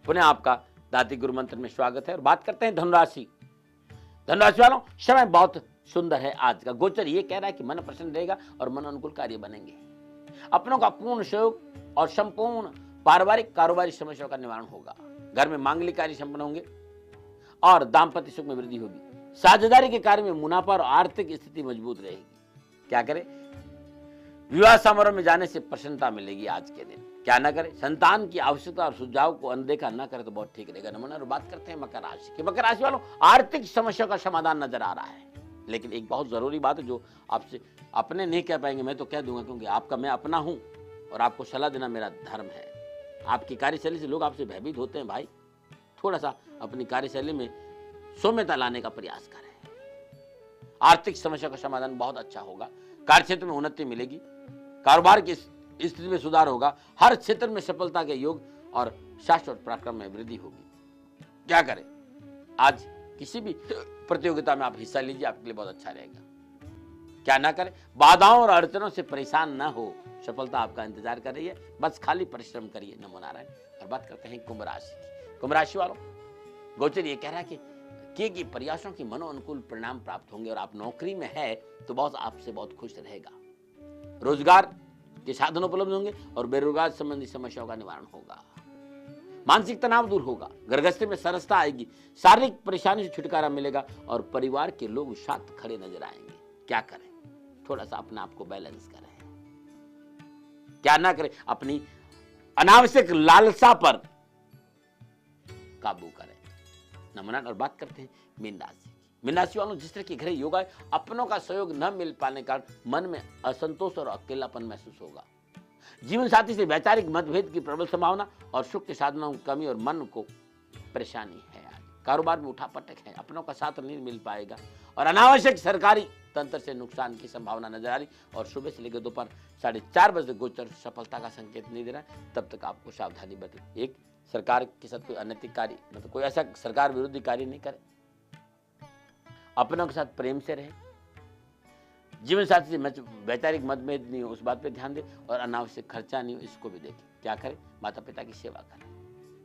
पुनः आपका दाती गुरु मंत्र में स्वागत है और बात करते हैं धनुराशि। धनुराशि वालों, समय बहुत सुंदर है। आज का गोचर ये कह रहा है कि मन प्रसन्न रहेगा और मन अनुकूल कार्य बनेंगे। अपनों का पूर्ण सहयोग और संपूर्ण पारिवारिक कारोबारी समस्याओं का निवारण होगा। घर में मांगलिक कार्य संपन्न होंगे और दाम्पत्य सुख में वृद्धि होगी। साझेदारी के कार्य में मुनाफा और आर्थिक स्थिति मजबूत रहेगी। क्या करें? विवाह समारोह में जाने से प्रसन्नता मिलेगी। आज के दिन क्या न करें? संतान की आवश्यकता और सुझाव को अनदेखा न करें तो बहुत ठीक रहेगा। नमन। और बात करते हैं मकर राशि की। मकर राशि वालों, आर्थिक समस्या का समाधान नजर आ रहा है, लेकिन एक बहुत जरूरी बात है जो आपसे अपने नहीं कह पाएंगे, मैं तो कह दूंगा, क्योंकि आपका मैं अपना हूं और आपको सलाह देना मेरा धर्म है। आपकी कार्यशैली से लोग आपसे भयभीत होते हैं। भाई, थोड़ा सा अपनी कार्यशैली में सौम्यता लाने का प्रयास करें। आर्थिक समस्या का समाधान बहुत अच्छा होगा। कार्यक्षेत्र में उन्नति मिलेगी। कारोबार की स्थिति में सुधार होगा। हर क्षेत्र में सफलता के योग और शाश्वत पराक्रम में वृद्धि होगी। क्या करें? आज किसी भी प्रतियोगिता में आप हिस्सा लीजिए, आपके लिए बहुत अच्छा रहेगा। क्या ना करें? बाधाओं और अड़चनों से परेशान ना हो, सफलता आपका इंतजार कर रही है। बस खाली परिश्रम करिए। नमो नारायण। और बात करते हैं कुंभ राशि की। कुंभ राशि वालों, गोचर ये कह रहा है कि किए गए प्रयासों की मनोअनुकूल परिणाम प्राप्त होंगे और आप नौकरी में है तो बॉस आपसे बहुत खुश रहेगा। रोजगार के साधन उपलब्ध होंगे और बेरोजगार संबंधी समस्याओं का निवारण होगा। मानसिक तनाव दूर होगा। गृहस्थी में सरसता आएगी। शारीरिक परेशानी से छुटकारा मिलेगा और परिवार के लोग साथ खड़े नजर आएंगे। क्या करें? थोड़ा सा अपने आप को बैलेंस करें। क्या ना करें? अपनी अनावश्यक लालसा पर काबू करें। नमन। और बात करते हैं मीन राशि की। मीन राशि वालों, जिस तरह की गृह योग है, अपनों का सहयोग न मिल पाने का मन में असंतोष और अकेलापन महसूस होगा। जीवन साथी से वैचारिक मतभेद की प्रबल संभावना और सुख के साधनों की कमी और मन को परेशानी है। आज कारोबार में उठापटक है। अपनों का साथ नहीं मिल पाएगा और अनावश्यक सरकारी तंत्र से नुकसान की संभावना नजर आ रही। और सुबह से लेकर दोपहर 4:30 बजे गोचर सफलता का संकेत नहीं दे रहा है। तब तक आपको सावधानी बरतें। एक, सरकार के साथ कोई अनैतिक कार्य, मतलब कोई ऐसा सरकार विरोधी कार्य नहीं करे। अपनों के साथ प्रेम से रहे। जीवन साथी से वैचारिक मतभेद नहीं हो, उस बात पे ध्यान दें। और अनावश्यक खर्चा नहीं हो, इसको भी देखें। क्या करें? माता पिता की सेवा करें।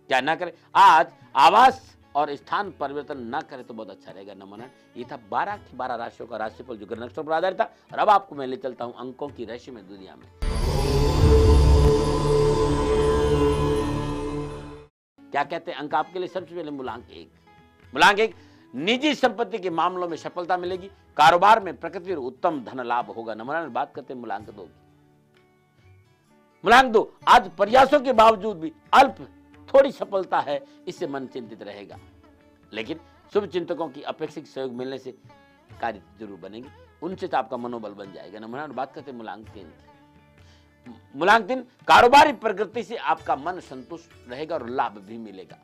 क्या ना करें? आज आवास और स्थान परिवर्तन ना करें तो बहुत अच्छा रहेगा। नमन। ये था 12 की 12 राशियों का राशिफल जो ग्रह नक्षत्र पर आधारित था। और अब आपको मैं ले चलता हूं अंकों की राशि में दुनिया में। क्या कहते हैं अंक आपके लिए? सबसे पहले मूलांक 1। मूलांक 1, निजी संपत्ति के मामलों में सफलता मिलेगी। कारोबार में प्रकृति और उत्तम धन लाभ होगा। नमन। बात करते हैं मूलांक 2 की। मूलांक 2, आज प्रयासों के बावजूद भी अल्प थोड़ी सफलता है, इससे मन चिंतित रहेगा, लेकिन शुभ चिंतकों की अपेक्षित सहयोग मिलने से कार्य जरूर बनेंगे। उनसे तो आपका मनोबल बन जाएगा। नमन। बात करते हैं मूलांक 3 की। मूलांक 3, कारोबारी प्रगति से आपका मन संतुष्ट रहेगा और लाभ भी मिलेगा।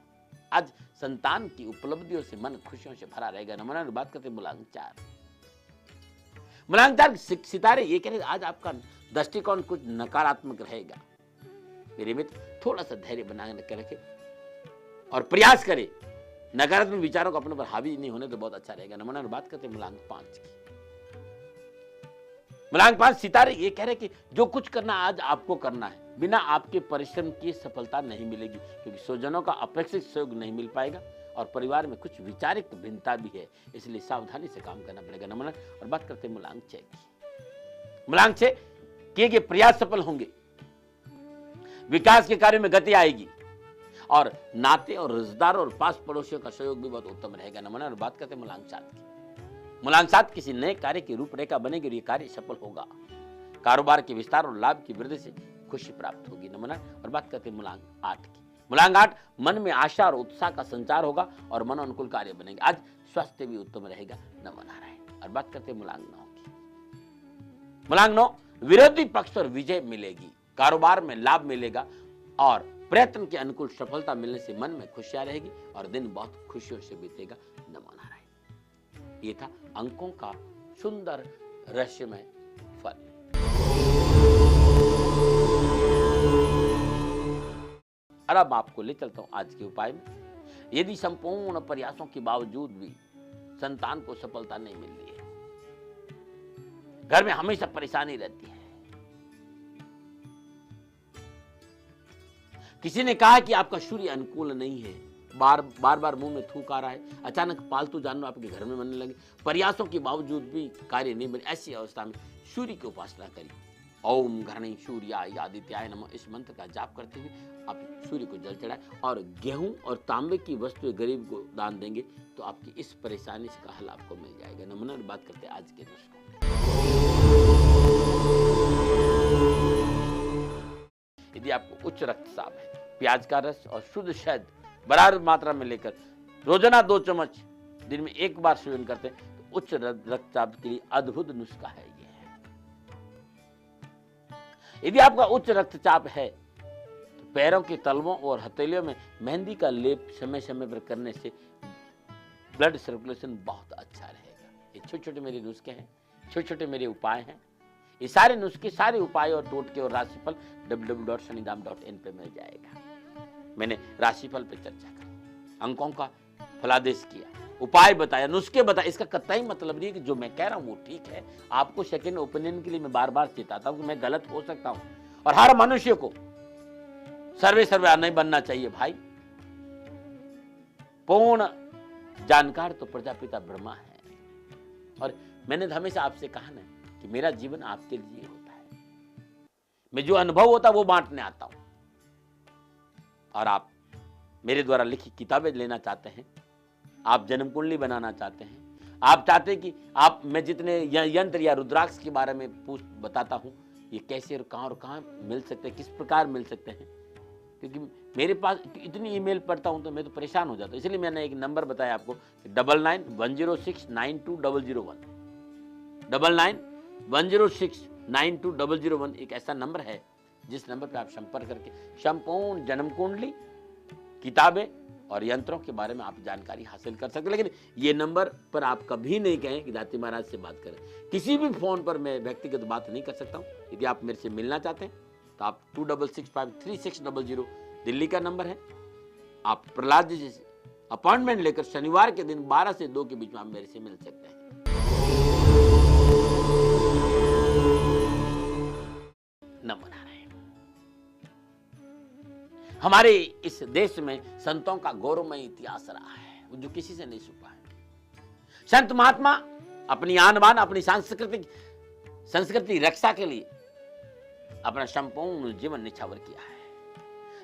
आज संतान की उपलब्धियों से मन खुशियों से भरा रहेगा। नमन। बात करते हैं मूलांक 4। मूलांक 4, सितारे ये कह रहे आज आपका दृष्टिकोण कुछ नकारात्मक रहेगा। मेरे मित्र, थोड़ा सा धैर्य बनाए रखें और प्रयास करें। नकारात्मक विचारों को अपने पर हावी नहीं होने तो बहुत अच्छा रहेगा। नमन। बात करते हैं मूलांक 5 की। मूलांक 5, सितारे ये कह रहे कि जो कुछ करना आज आपको करना है, बिना आपके परिश्रम की सफलता नहीं मिलेगी, क्योंकि स्वजनों का अपेक्षित सहयोग नहीं मिल पाएगा और परिवार में कुछ वैचारिक भिन्नता भी है, इसलिए सावधानी से काम करना पड़ेगा। नमन। और बात करते हैं मूलांक 6 की। मूलांक 6, किए गए प्रयास सफल होंगे। विकास के कार्य में गति आएगी और नाते और रिश्तेदारों और पास पड़ोसियों का सहयोग भी बहुत उत्तम रहेगा। नमन। और बात करते हैं मूलांक 7 की। मूलांक 7, किसी नए कार्य की रूपरेखा बनेगी और यह कार्य सफल होगा। कारोबार के विस्तार और लाभ की वृद्धि से खुशी प्राप्त होगी। नमन। और बात करते हैं मूलांक 8 की। मूलांक 8, मन में आशा और उत्साह का संचार होगा और मन अनुकूल कार्य बनेंगे। आज स्वास्थ्य भी उत्तम रहेगा। नमो नारायण। और बात करते हैं मूलांक 9 की। मूलांक 9, विरोधी पक्ष पर विजय मिलेगी। कारोबार में लाभ मिलेगा और प्रयत्न के अनुकूल सफलता मिलने से मन में खुशियां रहेगी और दिन बहुत खुशियों से बीतेगा। नमो नारायण। ये था अंकों का सुंदर रहस्यमय फल। और अब आपको ले चलता हूं आज के उपाय में। यदि संपूर्ण प्रयासों के बावजूद भी संतान को सफलता नहीं मिल रही है, घर में हमेशा परेशानी रहती है, किसी ने कहा कि आपका सूर्य अनुकूल नहीं है, बार बार मुंह में थूक आ रहा है, अचानक पालतू जानवर आपके घर में बनने लगे, प्रयासों के बावजूद भी कार्य नहीं बने, ऐसी अवस्था में सूर्य की उपासना करिए। ओम घृणी सूर्याय आदित्याय नमः इस मंत्र का जाप करते हुए आप सूर्य को जल चढ़ाएं और गेहूं और तांबे की वस्तुएं गरीब को दान देंगे तो आपकी इस परेशानी का हल आपको मिल जाएगा। नमूना बात करते हैं आज के नुस्खे। यदि आपको उच्च रक्तचाप है, प्याज का रस और शुद्ध शहद बराबर मात्रा में लेकर रोजाना 2 चम्मच दिन में 1 बार सेवन करते हैं तो उच्च रक्तचाप के लिए अद्भुत नुस्खा है ये। यदि आपका उच्च रक्तचाप है तो पैरों के तलवों और हथेलियों में मेहंदी का लेप समय समय पर करने से ब्लड सर्कुलेशन बहुत अच्छा रहेगा। ये छोटे छोटे मेरे नुस्खे हैं, छोटे छोटे मेरे उपाय हैं। ये सारे नुस्खे, सारे उपाय और टोटके और राशिफल www.shanidham.in पे मिल जाएगा। मैंने राशिफल पे चर्चा करी, अंकों का फलादेश किया, उपाय बताया, नुस्खे बताया। इसका कतई मतलब नहीं है कि जो मैं कह रहा हूं वो ठीक है। आपको सेकंड ओपिनियन के लिए मैं बार बार चेताता हूं कि मैं गलत हो सकता हूं और हर मनुष्य को सर्वे नहीं बनना चाहिए भाई। पूर्ण जानकार तो प्रजापिता ब्रह्मा है। और मैंने हमेशा आपसे कहा ना कि मेरा जीवन आपके लिए होता है, मैं जो अनुभव होता है वो बांटने आता हूं। और आप मेरे द्वारा लिखी किताबें लेना चाहते हैं, आप जन्म कुंडली बनाना चाहते हैं, आप चाहते हैं कि आप मैं जितने यंत्र या रुद्राक्ष के बारे में बताता हूं ये कैसे और कहां मिल सकते हैं, किस प्रकार मिल सकते हैं, क्योंकि मेरे पास इतनी ईमेल पढ़ता हूं तो मैं तो परेशान हो जाता हूं। इसलिए मैंने एक नंबर बताया आपको 9910692001 9910692001 एक ऐसा नंबर है जिस नंबर पे आप संपर्क करके संपूर्ण जन्म कुंडली, किताबें और यंत्रों के बारे में आप जानकारी हासिल कर सकते हैं। लेकिन ये नंबर पर आप कभी नहीं कहें कि दाती महाराज से बात करें। किसी भी फोन पर मैं व्यक्तिगत बात नहीं कर सकता हूं। यदि आप मेरे से मिलना चाहते हैं तो आप 26653600 दिल्ली का नंबर है। आप प्रहलाद जी से अपॉइंटमेंट लेकर शनिवार के दिन 12 से 2 के बीच में आप मेरे से मिल सकते हैं। नमो नारायण। हमारे इस देश में संतों का गौरवमय इतिहास रहा है जो किसी से नहीं छुपा है। संत महात्मा अपनी आन बान, अपनी संस्कृति रक्षा के लिए अपना संपूर्ण जीवन निछावर किया है।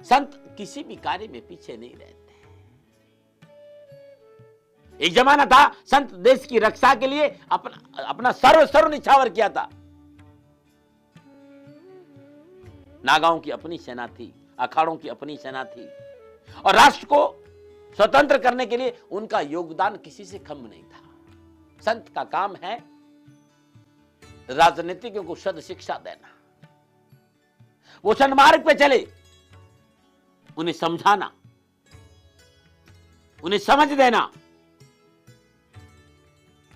संत किसी भी कार्य में पीछे नहीं रहते। एक जमाना था संत देश की रक्षा के लिए अपना सर्व निछावर किया था। नागाओं की अपनी सेना थी, अखाड़ों की अपनी सेना थी और राष्ट्र को स्वतंत्र करने के लिए उनका योगदान किसी से कम नहीं था। संत का काम है राजनीतिज्ञों को सद शिक्षा देना, वो सन्मार्ग पे चले, उन्हें समझाना, उन्हें समझ देना,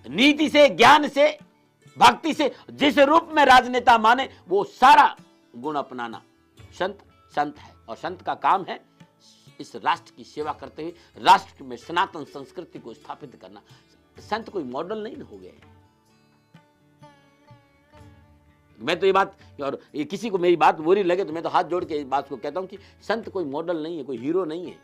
नीति से, ज्ञान से, भक्ति से जिस रूप में राजनेता माने वो सारा गुण अपनाना संत है। और संत का काम है इस राष्ट्र की सेवा करते हुए राष्ट्र में सनातन संस्कृति को स्थापित करना। संत कोई मॉडल नहीं हो गए। मैं तो ये बात, और ये किसी को मेरी बात बुरी लगे तो मैं तो हाथ जोड़ के इस बात को कहता हूं कि संत कोई मॉडल नहीं है, कोई हीरो नहीं है।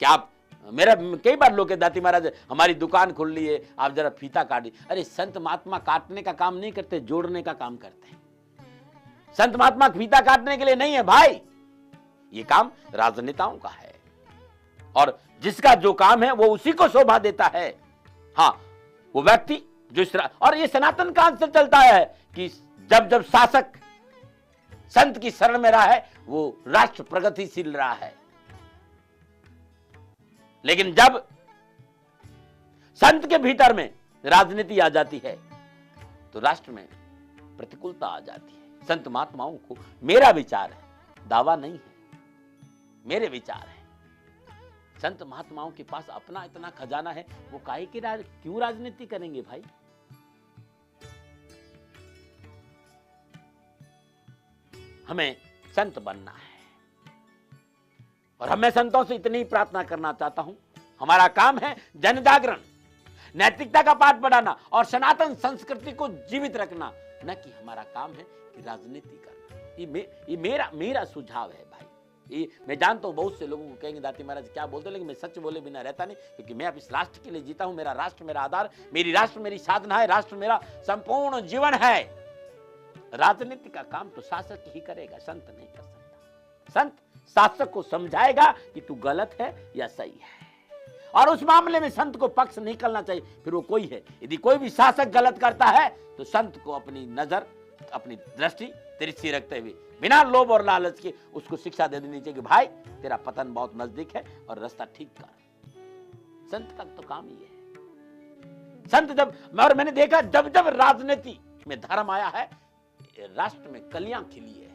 क्या आप मेरा कई बार लोग कहते दाती महाराज हमारी दुकान खुल ली है, आप जरा फीता काटिए। अरे संत महात्मा काटने का काम नहीं करते, जोड़ने का काम करते हैं। संत महात्मा फीता काटने के लिए नहीं है भाई, ये काम राजनेताओं का है और जिसका जो काम है वो उसी को शोभा देता है। हाँ, वो व्यक्ति जो इस और ये सनातन काल से चलता है कि जब जब शासक संत की शरण में रहा है वो राष्ट्र प्रगतिशील रहा है। लेकिन जब संत के भीतर में राजनीति आ जाती है तो राष्ट्र में प्रतिकूलता आ जाती है। संत महात्माओं को, मेरा विचार है, दावा नहीं है, मेरे विचार है, संत महात्माओं के पास अपना इतना खजाना है, वो काहे की क्यों राजनीति करेंगे भाई। हमें संत बनना है और मैं संतों से इतनी ही प्रार्थना करना चाहता हूं। हमारा काम है जन जागरण, नैतिकता का पाठ पढ़ाना और सनातन संस्कृति को जीवित रखना, न कि हमारा काम है कि राजनीति करना। ये मेरा मेरा सुझाव है भाई। ये मैं जानता हूँ बहुत से लोगों को कहेंगे दाती महाराज क्या बोलते हो, लेकिन मैं सच बोले बिना रहता नहीं, क्योंकि मैं अब इस राष्ट्र के लिए जीता हूँ। मेरा राष्ट्र मेरा आधार, मेरी राष्ट्र मेरी साधना है, राष्ट्र मेरा संपूर्ण जीवन है। राजनीति का काम तो शासक ही करेगा, संत नहीं कर सकता। संत शासक को समझाएगा कि तू गलत है या सही है, और उस मामले में संत को पक्ष नहीं करना चाहिए, फिर वो कोई है। यदि कोई भी शासक गलत करता है तो संत को अपनी नजर, अपनी दृष्टि तिरछी रखते हुए बिना लोभ और लालच के उसको शिक्षा दे देनी चाहिए कि भाई तेरा पतन बहुत नजदीक है और रास्ता ठीक कर। संत का तो काम ही है। संत जब, और मैंने देखा जब जब राजनीति में धर्म आया है राष्ट्र में कलियां खिली है,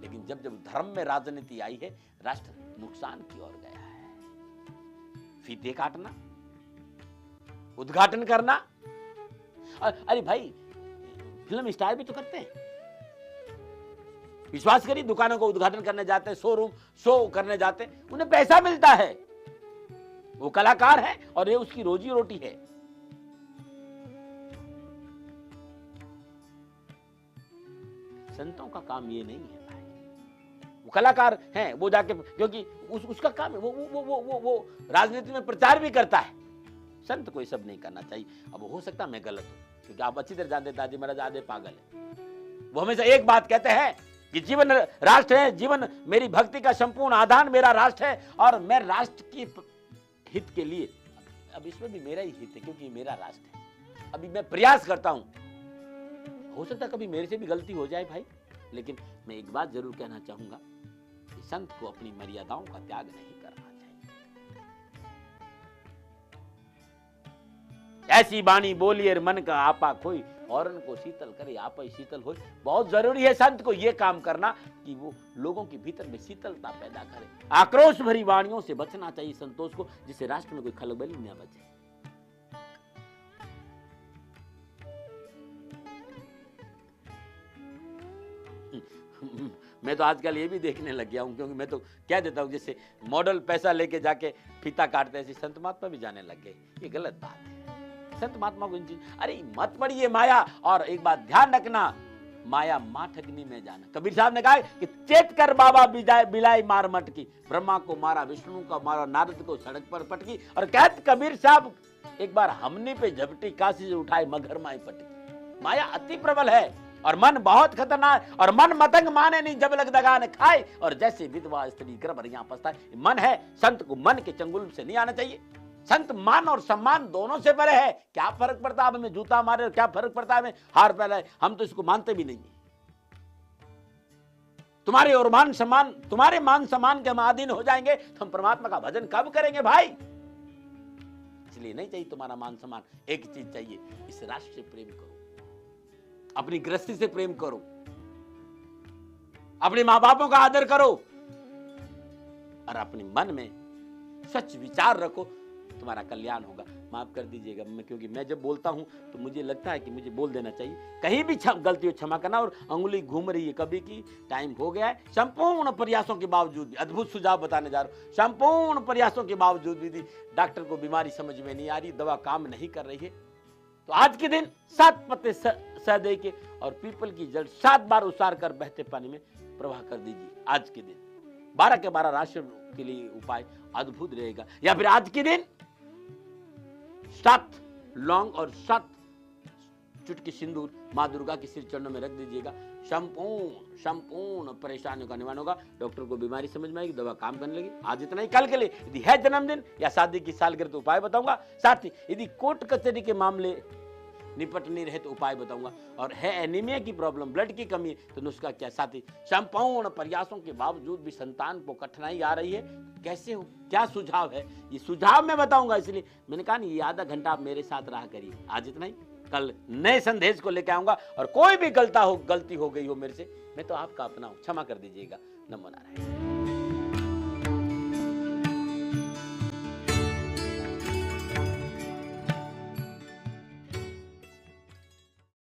लेकिन जब जब धर्म में राजनीति आई है राष्ट्र नुकसान की ओर गया है। फीते काटना, उद्घाटन करना, अरे भाई फिल्म स्टार भी तो करते हैं। विश्वास करिए, दुकानों को उद्घाटन करने जाते हैं, शोरूम शो करने जाते हैं, उन्हें पैसा मिलता है, वो कलाकार है और ये उसकी रोजी रोटी है। संतों का काम ये नहीं है भाई। वो कलाकार हैं, वो जाके क्योंकि उसका काम है, वो राजनीति में प्रचार भी करता है। संत को ये सब नहीं करना चाहिए। अब हो सकता है मैं गलत हूं, क्योंकि आप अच्छी तरह जानते दादी महाराज आधे पागल है। वो हमेशा एक बात कहते हैं कि जीवन राष्ट्र है, जीवन मेरी भक्ति का संपूर्ण आधार मेरा राष्ट्र है, और मैं राष्ट्र की हित के लिए, अब इसमें भी मेरा ही हित है क्योंकि मेरा राष्ट्र है। अभी मैं प्रयास करता हूं, हो सकता है कभी मेरे से भी गलती हो जाए भाई, लेकिन मैं एक बात जरूर कहना चाहूंगा कि संत को अपनी मर्यादाओं का त्याग नहीं करना चाहिए। ऐसी बाणी बोलिए मन का आपा खोई, और उनको शीतल करे आप ही शीतल हो। बहुत जरूरी है संत को यह काम करना कि वो लोगों के भीतर में शीतलता पैदा करे। आक्रोश भरी वाणियों से बचना चाहिए संतोष को, जिससे राष्ट्र में कोई खलबली न बचे। मैं तो आजकल ये भी देखने लग गया हूं, क्योंकि मैं तो कह देता हूं जैसे मॉडल पैसा लेके जाके फीता काटते, ऐसे संत महात्मा भी जाने लग गए। ये गलत बात है। संत महात्मा को इन चीज, अरे मत पड़िए माया। और एक बात ध्यान रखना, माया मां ठगनी में जाना। कबीर साहब ने कहा कि चेत कर बाबा बिलाई मार मटकी, ब्रह्मा को मारा, विष्णु को मारा, नारद को सड़क पर पटकी। और कहते कबीर साहब एक बार हमने पे झपटी, काशी से उठाए मगर माई पटकी। माया अति प्रबल है और मन बहुत खतरनाक, और मन मतंग माने नहीं जब लग दगा न खाए, और जैसे विधवा स्त्री गर्भ यहां पछताए। मन है, संत को मन के चंगुल से नहीं आना चाहिए। संत मान और सम्मान दोनों से परे है। क्या फर्क पड़ता है हमें जूता मारे, और क्या फर्क पड़ता है हमें हार पहनाए, हम तो इसको मानते भी नहीं है। तुम्हारे और मान सम्मान, तुम्हारे मान सम्मान के हम अधीन हो जाएंगे तो हम परमात्मा का भजन कब करेंगे भाई। इसलिए नहीं चाहिए तुम्हारा मान सम्मान। एक चीज चाहिए, इस राष्ट्र से प्रेम करो, अपनी गृहस्थी से प्रेम करो, अपने मां बापों का आदर करो, और अपने मन में सच विचार रखो, तुम्हारा कल्याण होगा। माफ कर दीजिएगा, क्योंकि मैं जब बोलता हूं तो मुझे लगता है कि मुझे बोल देना चाहिए। कहीं भी गलती हो क्षमा करना, और अंगुली घूम रही है कभी की, टाइम हो गया है। संपूर्ण प्रयासों के बावजूद भी, अद्भुत सुझाव बताने जा रहा हूं, संपूर्ण प्रयासों के बावजूद भी डॉक्टर को बीमारी समझ में नहीं आ रही, दवा काम नहीं कर रही है, तो आज के दिन 7 पत्ते सहदे के और पीपल की जड़ 7 बार उसार कर बहते पानी में प्रवाह कर दीजिए। आज के दिन 12 के 12 राशि के लिए उपाय अद्भुत रहेगा। या फिर आज के दिन 7 लौंग और 7 चुटकी सिंदूर मां दुर्गा के सिर चरणों में रख दीजिएगा। संपूर्ण परेशानियों का निवारण होगा। डॉक्टर को बीमारी समझ में आएगी, दवा काम करने लगी। आज इतना ही। कल के लिए यदि है जन्मदिन या शादी की सालगिरह तो उपाय बताऊंगा। साथ ही यदि कोर्ट कचहरी के मामले निपट नहीं रहे तो उपाय बताऊंगा। और है एनीमिया की प्रॉब्लम, ब्लड की कमी है तो नुस्खा क्या। साथ ही संपूर्ण प्रयासों के बावजूद भी संतान को कठिनाई आ रही है, कैसे हो, क्या सुझाव है, ये सुझाव मैं बताऊंगा। इसलिए मैंने कहा नहीं, ये आधा घंटा आप मेरे साथ रहा करिए। आज इतना ही। कल नए संदेश को लेकर आऊंगा, और कोई भी गलती हो गई हो मेरे से, मैं तो आपका अपना हूं, क्षमा कर दीजिएगा। नमो नारायण।